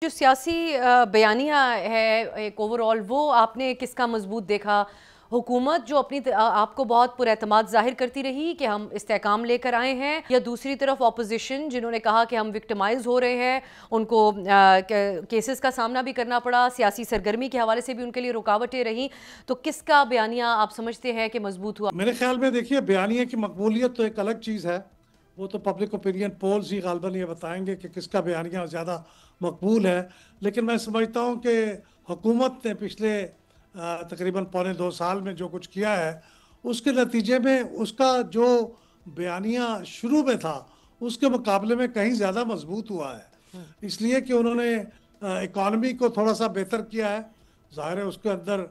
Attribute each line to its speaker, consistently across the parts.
Speaker 1: جو سیاسی بیانیہ ہے ایک اوورآل وہ آپ نے کس کا مضبوط دیکھا؟ حکومت جو اپنی آپ کو بہت پر اعتماد ظاہر کرتی رہی کہ ہم استحکام لے کر آئے ہیں، یا دوسری طرف اپوزیشن جنہوں نے کہا کہ ہم وکٹمائز ہو رہے ہیں، ان کو کیسز کا سامنا بھی کرنا پڑا، سیاسی سرگرمی کے حوالے سے بھی ان کے لیے رکاوٹیں رہیں، تو کس کا بیانیہ آپ سمجھتے ہیں کہ مضبوط ہوا؟
Speaker 2: میرے خیال میں دیکھیے بیانیہ کی مقبولیت تو ایک الگ چیز ہے، وہ تو پبلک اوپینین پولز ہی غالباً یہ بتائیں گے کہ کس کا بیانیہ زیادہ مقبول ہے، لیکن میں سمجھتا ہوں کہ حکومت نے پچھلے تقریباً پونے 2 سال میں جو کچھ کیا ہے اس کے نتیجے میں اس کا جو بیانیہ شروع میں تھا اس کے مقابلے میں کہیں زیادہ مضبوط ہوا ہے، اس لیے کہ انہوں نے اکانومی کو تھوڑا سا بہتر کیا ہے۔ ظاہر ہے اس کے اندر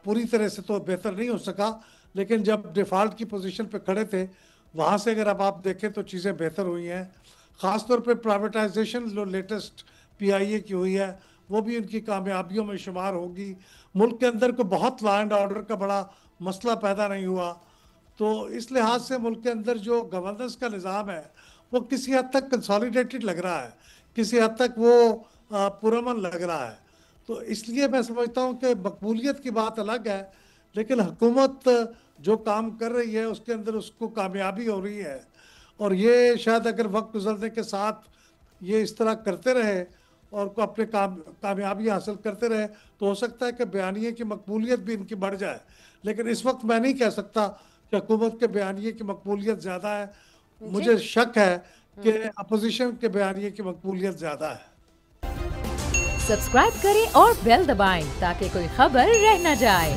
Speaker 2: پوری طرح سے تو بہتر نہیں ہو سکا، لیکن جب ڈیفالٹ کی پوزیشن پہ کھڑے تھے وہاں سے اگر اب آپ دیکھیں تو چیزیں بہتر ہوئی ہیں، خاص طور پہ پرائیویٹائزیشن جو لیٹسٹ پی آئی اے کی ہوئی ہے وہ بھی ان کی کامیابیوں میں شمار ہوگی۔ ملک کے اندر کو بہت لا اینڈ آرڈر کا بڑا مسئلہ پیدا نہیں ہوا، تو اس لحاظ سے ملک کے اندر جو گورننس کا نظام ہے وہ کسی حد تک کنسالیڈیٹڈ لگ رہا ہے، کسی حد تک وہ پرامن لگ رہا ہے۔ تو اس لیے میں سمجھتا ہوں کہ مقبولیت کی بات الگ ہے، لیکن حکومت جو کام کر رہی ہے اس کے اندر اس کو کامیابی ہو رہی ہے، اور یہ شاید اگر وقت گزرنے کے ساتھ یہ اس طرح کرتے رہے اور کو اپنے کامیابی حاصل کرتے رہے تو ہو سکتا ہے کہ بیانیے کی مقبولیت بھی ان کی بڑھ جائے، لیکن اس وقت میں نہیں کہہ سکتا کہ حکومت کے بیانیے کی مقبولیت زیادہ ہے۔ مجھے شک ہے کہ اپوزیشن کے بیانیے کی مقبولیت زیادہ ہے۔
Speaker 3: سبسکرائب کریں اور بیل دبائیں تاکہ کوئی خبر رہ نہ جائے۔